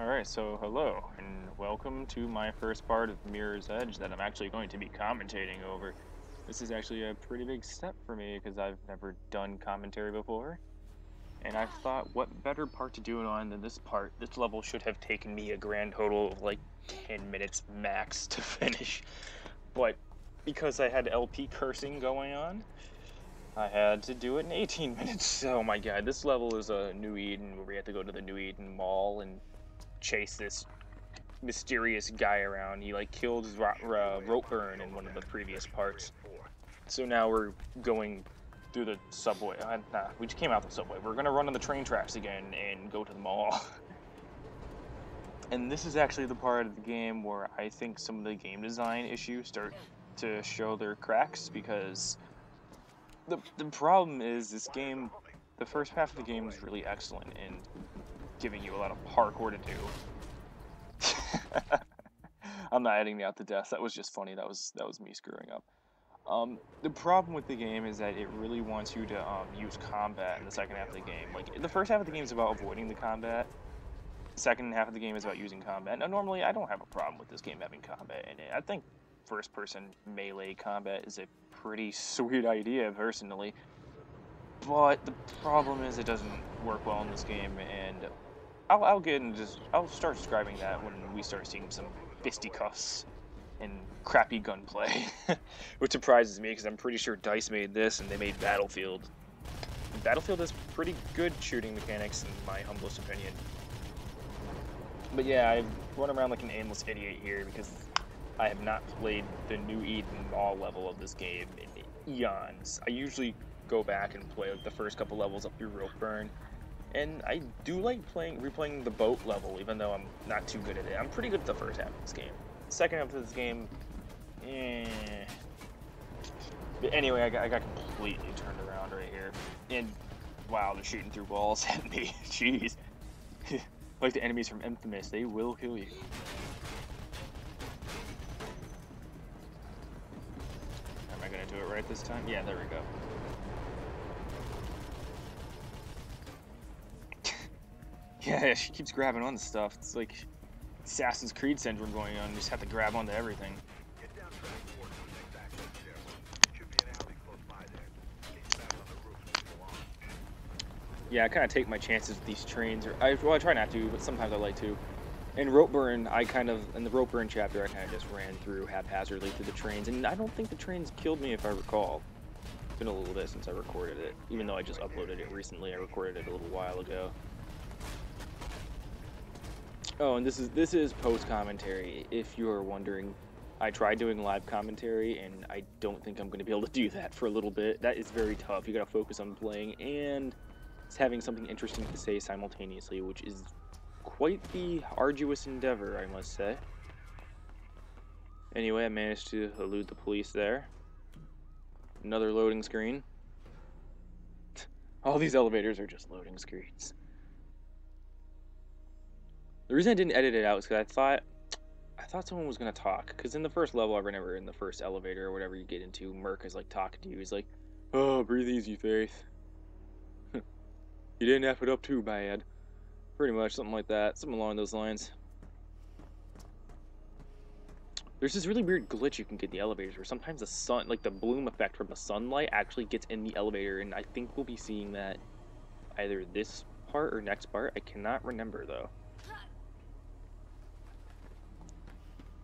Alright, so hello, and welcome to my first part of Mirror's Edge that I'm actually going to be commentating over. This is actually a pretty big step for me because I've never done commentary before, and I thought what better part to do it on than this part. This level should have taken me a grand total of like 10 minutes max to finish, but because I had LP cursing going on, I had to do it in 18 minutes. Oh my god, this level is a New Eden where we have to go to the New Eden Mall and chase this mysterious guy around. He like killed Ropeburn in one of the previous parts. So now we're going through the subway. Nah, we just came out the subway. We're gonna run on the train tracks again and go to the mall. And this is actually the part of the game where I think some of the game design issues start to show their cracks, because the problem is this game, the first half of the game is really excellent in giving you a lot of parkour to do. I'm not editing out the death. That was just funny. That was me screwing up. The problem with the game is that it really wants you to use combat in the second half of the game. Like, the first half of the game is about avoiding the combat. The second half of the game is about using combat. Now, normally, I don't have a problem with this game having combat in it. I think first-person melee combat is a pretty sweet idea, personally. But the problem is it doesn't work well in this game, and I'll start describing that when we start seeing some fisticuffs and crappy gunplay, which surprises me because I'm pretty sure DICE made this and they made Battlefield. And Battlefield has pretty good shooting mechanics in my humblest opinion. But yeah, I run around like an aimless idiot here because I have not played the New Eden Mall level of this game in eons. I usually go back and play like the first couple levels up through Ropeburn. And I do like replaying the boat level, even though I'm not too good at it. I'm pretty good at the first half of this game. The second half of this game, But anyway, I got completely turned around right here. And, wow, they're shooting through walls at me. Jeez. Like the enemies from Infamous, they will kill you. Am I gonna do it right this time? Yeah, there we go. Yeah, she keeps grabbing onto stuff. It's like Assassin's Creed syndrome going on. You just have to grab onto everything. Yeah, I kind of take my chances with these trains. Well, I try not to, but sometimes I like to. In Ropeburn, in the Ropeburn chapter, I kind of just ran through haphazardly through the trains, and I don't think the trains killed me if I recall. It's been a little bit since I recorded it, even though I just uploaded it recently. I recorded it a little while ago. Oh, and this is post commentary. If you are wondering, I tried doing live commentary, and I don't think I'm going to be able to do that for a little bit. That is very tough. You got to focus on playing and having something interesting to say simultaneously, which is quite the arduous endeavor, I must say. Anyway, I managed to elude the police there. Another loading screen. All these elevators are just loading screens. The reason I didn't edit it out is because I thought someone was gonna talk. Because in the first level, I remember in the first elevator or whatever you get into, Merc is like talking to you. He's like, "Oh, breathe easy, Faith. You didn't F it up too bad." Pretty much, something like that. Something along those lines. There's this really weird glitch you can get in the elevators where sometimes the sun, like the bloom effect from the sunlight, actually gets in the elevator, and I think we'll be seeing that either this part or next part. I cannot remember though.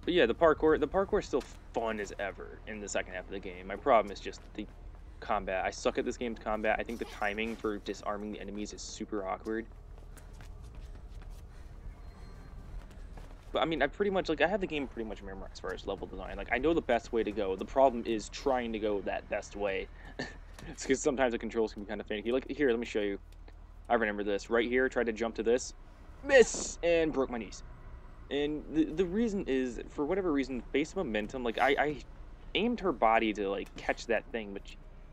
But yeah, the parkour is still fun as ever in the second half of the game. My problem is just the combat. I suck at this game's combat. I think the timing for disarming the enemies is super awkward. But I mean, I have the game pretty much memorized as far as level design. Like, I know the best way to go. The problem is trying to go that best way. It's because sometimes the controls can be kind of finicky. Like, here, let me show you. I remember this. Right here, tried to jump to this. Miss! And broke my knees. And the reason is, for whatever reason, base momentum, like, I aimed her body to, like, catch that thing, but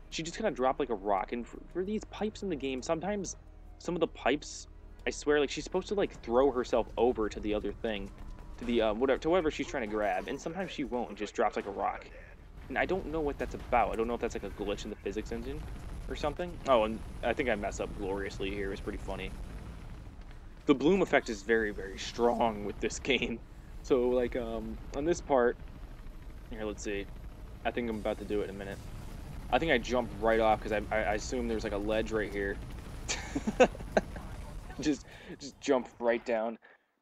she just kind of dropped like a rock. And for these pipes in the game, sometimes some of the pipes, I swear, like, she's supposed to, like, throw herself over to the other thing, to the, whatever she's trying to grab, and sometimes she won't, and just drops like a rock. And I don't know what that's about. I don't know if that's like a glitch in the physics engine or something. Oh, and I think I messed up gloriously here. It was pretty funny. the bloom effect is very, very strong with this game. So, like, on this part, here, let's see. I think I'm about to do it in a minute. I think I jumped right off because I assume there's like a ledge right here. just jump right down,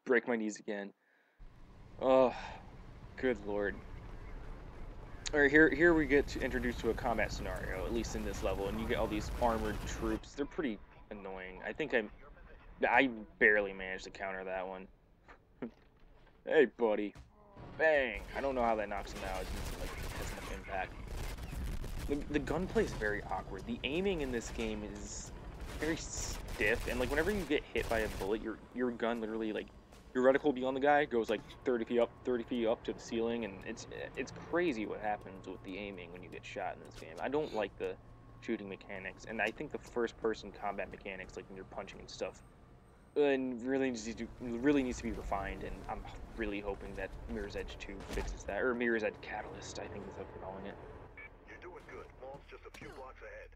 break my knees again. Oh, good lord. Alright, here we get introduced to a combat scenario, at least in this level, and you get all these armored troops. They're pretty annoying. I think I barely managed to counter that one. Hey, buddy. Bang! I don't know how that knocks him out. It doesn't like has much impact. The gunplay is very awkward. The aiming in this game is very stiff, and like whenever you get hit by a bullet, your gun literally like your reticle beyond the guy goes like 30 feet up to the ceiling, and it's crazy what happens with the aiming when you get shot in this game. I don't like the shooting mechanics, and I think the first-person combat mechanics, like when you're punching and stuff, really needs to be refined, and I'm really hoping that Mirror's Edge 2 fixes that, or Mirror's Edge Catalyst, I think is what they're calling it. You're doing good. Mall's just a few blocks ahead.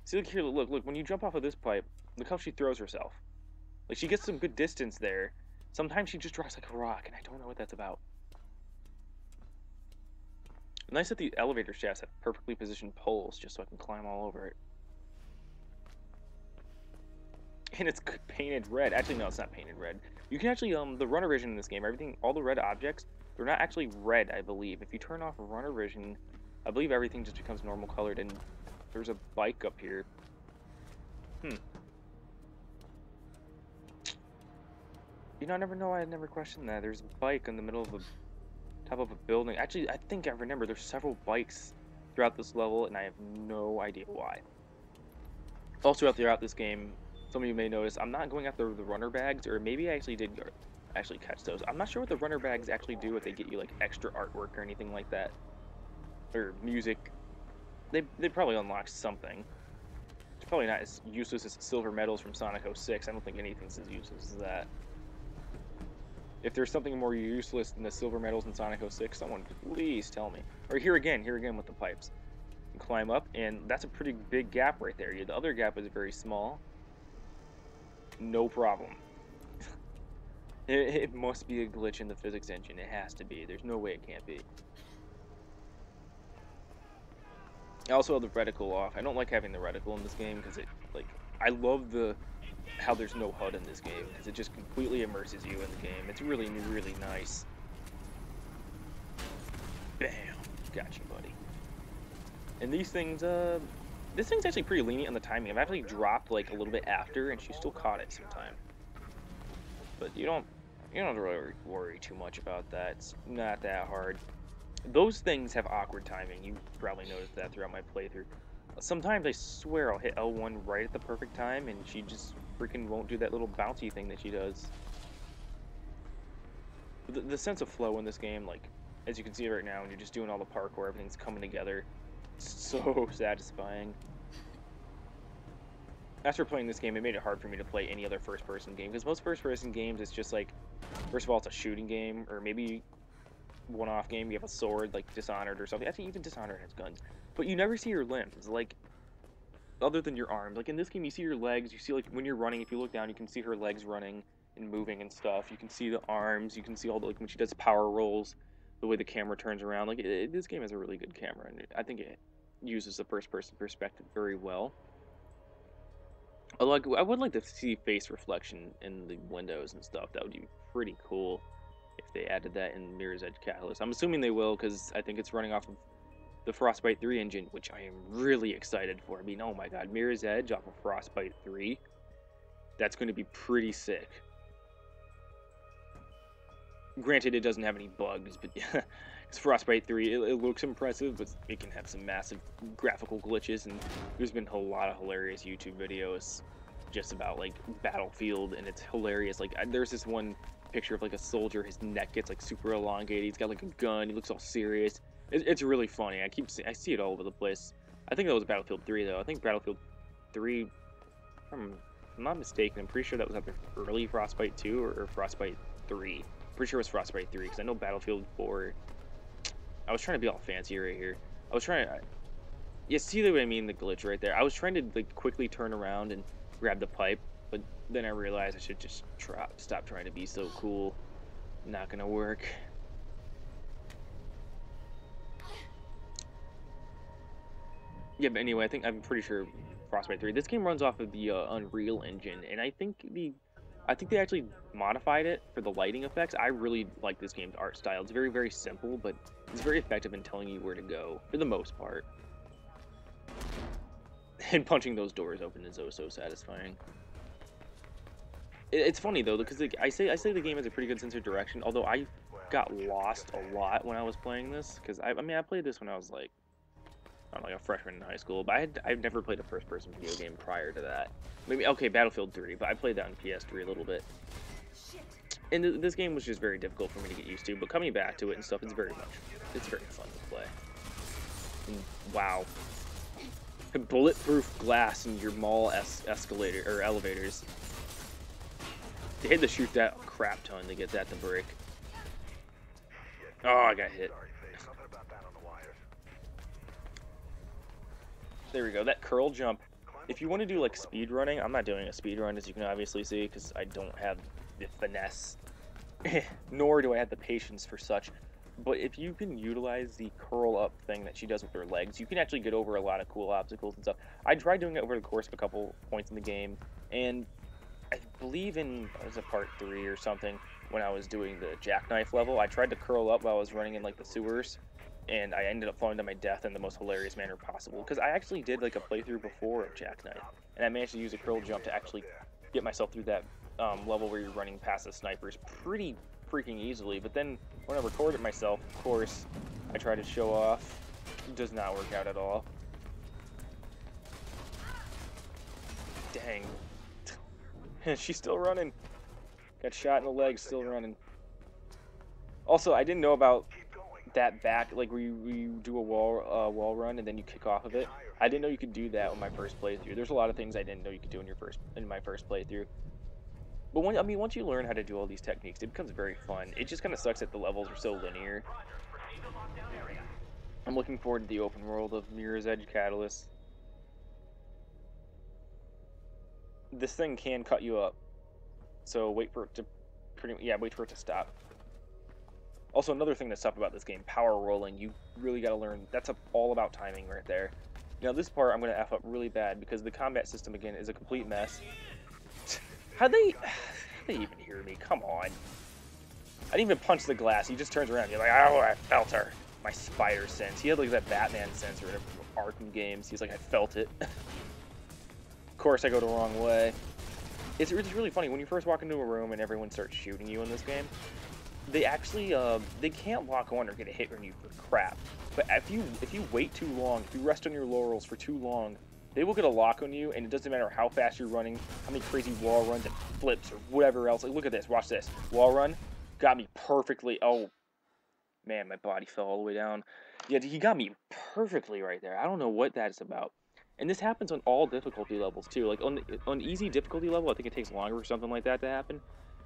See, look here, look, when you jump off of this pipe, look how she throws herself. Like, she gets some good distance there. Sometimes she just drops like a rock, and I don't know what that's about. Nice that the elevator shafts have perfectly positioned poles, just so I can climb all over it. And it's painted red. Actually, no, it's not painted red. You can actually, the runner vision in this game, all the red objects, they're not actually red, I believe. If you turn off runner vision, I believe everything just becomes normal colored, and there's a bike up here. You know, I never know. I never questioned that. There's a bike in the middle of the top of a building. Actually, I think I remember there's several bikes throughout this level, and I have no idea why. Also, throughout this game, some of you may notice I'm not going after the runner bags, or maybe I actually did actually catch those. I'm not sure what the runner bags actually do, if they get you like extra artwork or anything like that, or music. They probably unlock something. It's probably not as useless as silver medals from Sonic 06. I don't think anything's as useless as that. If there's something more useless than the silver medals in Sonic 06, someone please tell me. Or here again with the pipes. You climb up, and that's a pretty big gap right there. The other gap is very small. No problem. It must be a glitch in the physics engine. It has to be. There's no way it can't be. I also have the reticle off. I don't like having the reticle in this game because I love how there's no HUD in this game, because it just completely immerses you in the game. It's really, really nice. Bam! Got you, buddy. And these things, this thing's actually pretty lenient on the timing. I've actually dropped like a little bit after, and she still caught it sometime. But you don't really worry too much about that. It's not that hard. Those things have awkward timing. You probably noticed that throughout my playthrough. Sometimes I swear I'll hit L1 right at the perfect time, and she just freaking won't do that little bouncy thing that she does. The sense of flow in this game, like, as you can see right now, when you're just doing all the parkour, everything's coming together. It's so satisfying. After playing this game, it made it hard for me to play any other first-person game, because most first-person games, it's just like, first of all, it's a shooting game, or maybe one-off game, you have a sword, like Dishonored or something. Actually, even Dishonored has guns. But you never see your limbs, like, other than your arms. Like, in this game, you see your legs, you see, like, when you're running, if you look down, you can see her legs running and moving and stuff. You can see the arms, you can see all the, like, when she does power rolls, the way the camera turns around. Like, this game has a really good camera, and I think it uses the first-person perspective very well. I would like to see face reflection in the windows and stuff. That would be pretty cool if they added that in Mirror's Edge Catalyst. I'm assuming they will, because I think it's running off of the Frostbite 3 engine, which I am really excited for. I mean, oh my god, Mirror's Edge off of Frostbite 3? That's going to be pretty sick. Granted, it doesn't have any bugs, but it's Frostbite 3. It looks impressive, but it can have some massive graphical glitches, and there's been a lot of hilarious YouTube videos just about, like, Battlefield, and it's hilarious. Like, there's this one picture of, like, a soldier, his neck gets, like, super elongated, he's got, like, a gun, he looks all serious. It's really funny. I see it all over the place. I think that was Battlefield 3, though. I think Battlefield 3, if I'm not mistaken, I'm pretty sure that was either early Frostbite 2 or Frostbite 3. Pretty sure it was Frostbite 3, because I know Battlefield 4... I was trying to be all fancy right here. I was trying to... Yeah, see what I mean, the glitch right there? I was trying to, like, quickly turn around and grab the pipe, But then I realized I should just stop trying to be so cool. Not gonna work. Yeah, but anyway, I'm pretty sure Frostbite 3. This game runs off of the Unreal Engine, and I think they actually modified it for the lighting effects. I really like this game's art style. It's very, very simple, but it's very effective in telling you where to go for the most part. And punching those doors open is so satisfying. It's funny though, because I say the game has a pretty good sense of direction. Although I got lost a lot when I was playing this, because I mean I played this when I was like, I don't know, like a freshman in high school, but I've never played a first-person video game prior to that. Maybe, okay, Battlefield 3, but I played that on PS3 a little bit. And this game was just very difficult for me to get used to, but coming back to it and stuff, it's very fun to play. And, wow. Bulletproof glass in your mall escalator, or elevators. They had to shoot that a crap ton to get that to break. Oh, I got hit. There we go, that curl jump. If you want to do like speed running, I'm not doing a speed run as you can obviously see because I don't have the finesse, nor do I have the patience for such. But if you can utilize the curl up thing that she does with her legs, you can actually get over a lot of cool obstacles and stuff. I tried doing it over the course of a couple points in the game, and I believe it was a part 3 or something, when I was doing the jackknife level, I tried to curl up while I was running in like the sewers, and I ended up falling to my death in the most hilarious manner possible, because I actually did like a playthrough before of Jackknife, and I managed to use a curl jump to actually get myself through that level where you're running past the snipers pretty freaking easily. But then when I recorded myself, of course, I tried to show off. It does not work out at all. Dang. She's still running. Got shot in the leg, still running. Also, I didn't know about that back, like where you do a wall run and then you kick off of it. I didn't know you could do that on my first playthrough. There's a lot of things I didn't know you could do in my first playthrough. But once you learn how to do all these techniques, it becomes very fun. It just kind of sucks that the levels are so linear. I'm looking forward to the open world of Mirror's Edge Catalyst. This thing can cut you up, so wait for it to stop. Also, another thing that's tough about this game, power rolling. You really got to learn. That's all about timing right there. Now, this part I'm going to F up really bad because the combat system, again, is a complete mess. How'd they even hear me? Come on. I didn't even punch the glass. He just turns around. You're like, oh, I felt her. My spider sense. He had like that Batman sense or whatever from Arkham games. He's like, I felt it. Of course, I go the wrong way. It's really funny. When you first walk into a room and everyone starts shooting you in this game, they actually they can't lock on or get a hit on you for crap. But if you wait too long, if you rest on your laurels for too long, they will get a lock on you, and it doesn't matter how fast you're running, how many crazy wall runs and flips or whatever else. Like, look at this, watch this. Wall run got me perfectly. Oh man, my body fell all the way down. Yeah, he got me perfectly right there. I don't know what that's about. And this happens on all difficulty levels too. Like on easy difficulty level, I think it takes longer for something like that to happen.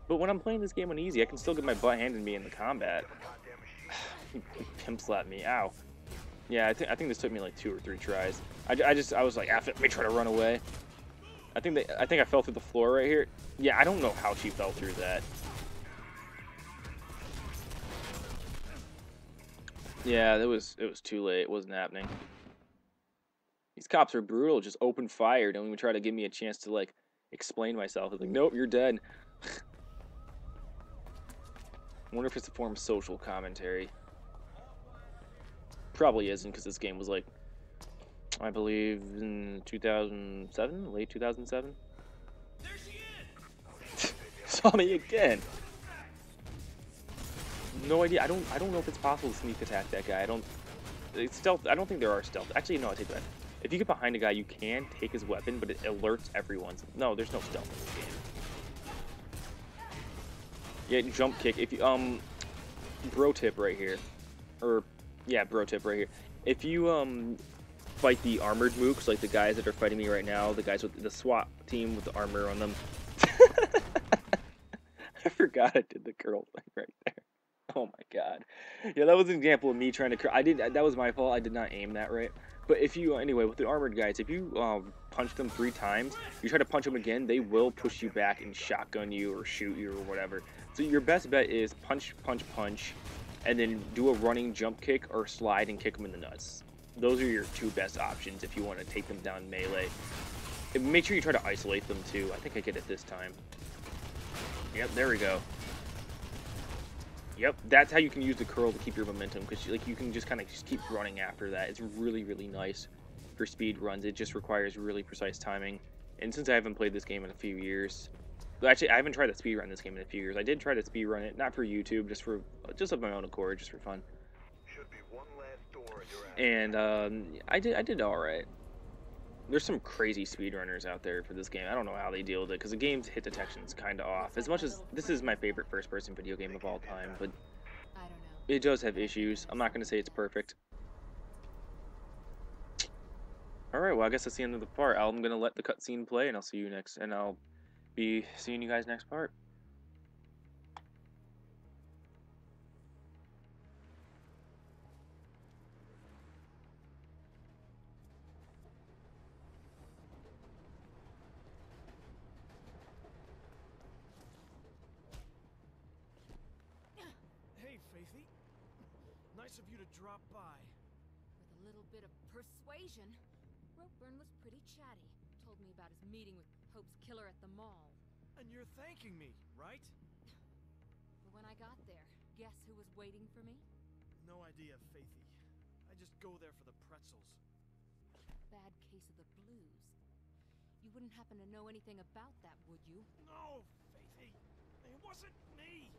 But when I'm playing this game on easy, I can still get my butt handed to me in the combat. He pimp slapped me. Ow. Yeah, I think this took me like 2 or 3 tries. I was like, after me try to run away. I think I fell through the floor right here. Yeah, I don't know how she fell through that. Yeah, it was too late. It wasn't happening. These cops are brutal. Just open fire. Don't even try to give me a chance to like explain myself. It's like, nope, you're dead. I wonder if it's a form of social commentary. Probably isn't, because this game was like, I believe in 2007, late 2007. There she is. Saw me again. No idea. I don't know if it's possible to sneak attack that guy. It's stealth. I don't think there are stealth. Actually, no, I take that. If you get behind a guy, you can take his weapon, but it alerts everyone. No, there's no stealth in this game. Yeah, jump kick. If you bro tip right here, or yeah, bro tip right here. If you fight the armored mooks, like the guys that are fighting me right now, the guys with the SWAT team with the armor on them. I forgot I did the curl thing right there. Oh my god. Yeah, that was an example of me trying to. That was my fault. I did not aim that right. But if you, anyway, with the armored guys, if you punch them 3 times, you try to punch them again, they will push you back and shotgun you or shoot you or whatever. So your best bet is punch, punch, punch, and then do a running jump kick or slide and kick them in the nuts. Those are your 2 best options if you want to take them down melee. And make sure you try to isolate them too. I think I get it this time. Yep, there we go. Yep, that's how you can use the curl to keep your momentum, because like you can just kind of just keep running after that. It's really, really nice for speed runs. It just requires really precise timing. And since I haven't played this game in a few years, actually I haven't tried to speed run this game in a few years. I did try to speed run it, not for YouTube, just of my own accord, just for fun. Should be one last door And I did all right. There's some crazy speedrunners out there for this game. I don't know how they deal with it, because the game's hit detection's kind of off. As much as this is my favorite first-person video game of all time, but it does have issues. I'm not going to say it's perfect. Alright, well, I guess that's the end of the part. I'm going to let the cutscene play, and I'll see you next, and I'll be seeing you guys next part. Hey, Faithy. Nice of you to drop by. With a little bit of persuasion, Ropeburn was pretty chatty. Told me about his meeting with Hope's killer at the mall. And you're thanking me, right? But when I got there, guess who was waiting for me? No idea, Faithy. I just go there for the pretzels. Bad case of the blues. You wouldn't happen to know anything about that, would you? No, Faithy. It wasn't me.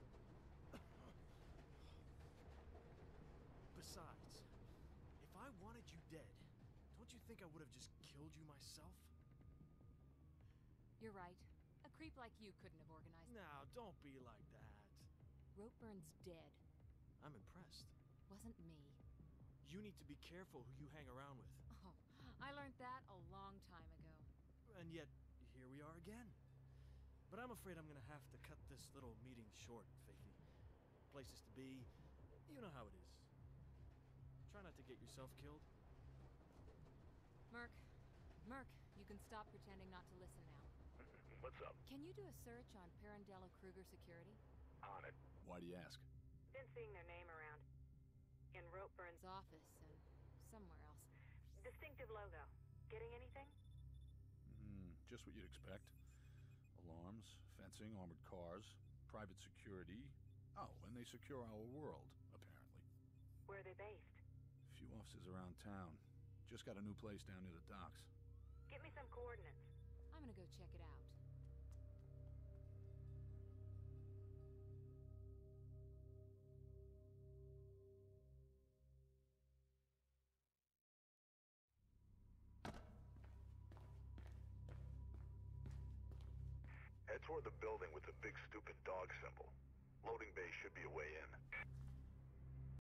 Besides, if I wanted you dead, don't you think I would have just killed you myself? You're right. A creep like you couldn't have organized it. Now, don't be like that. Ropeburn's dead. I'm impressed. Wasn't me. You need to be careful who you hang around with. Oh, I learned that a long time ago. And yet, here we are again. But I'm afraid I'm gonna have to cut this little meeting short, Faithy. Places to be, you know how it is. Try not to get yourself killed. Merc, you can stop pretending not to listen now. What's up? Can you do a search on Pirandello Kruger Security? On it. Why do you ask? Been seeing their name around. In Ropeburn's office and somewhere else. Distinctive logo. Getting anything? Just what you'd expect. Alarms, fencing, armored cars, private security. Oh, and they secure our world, apparently. Where are they based? Few offices around town. Just got a new place down near the docks. Get me some coordinates. I'm gonna go check it out. Head toward the building with the big stupid dog symbol. Loading bay should be a way in.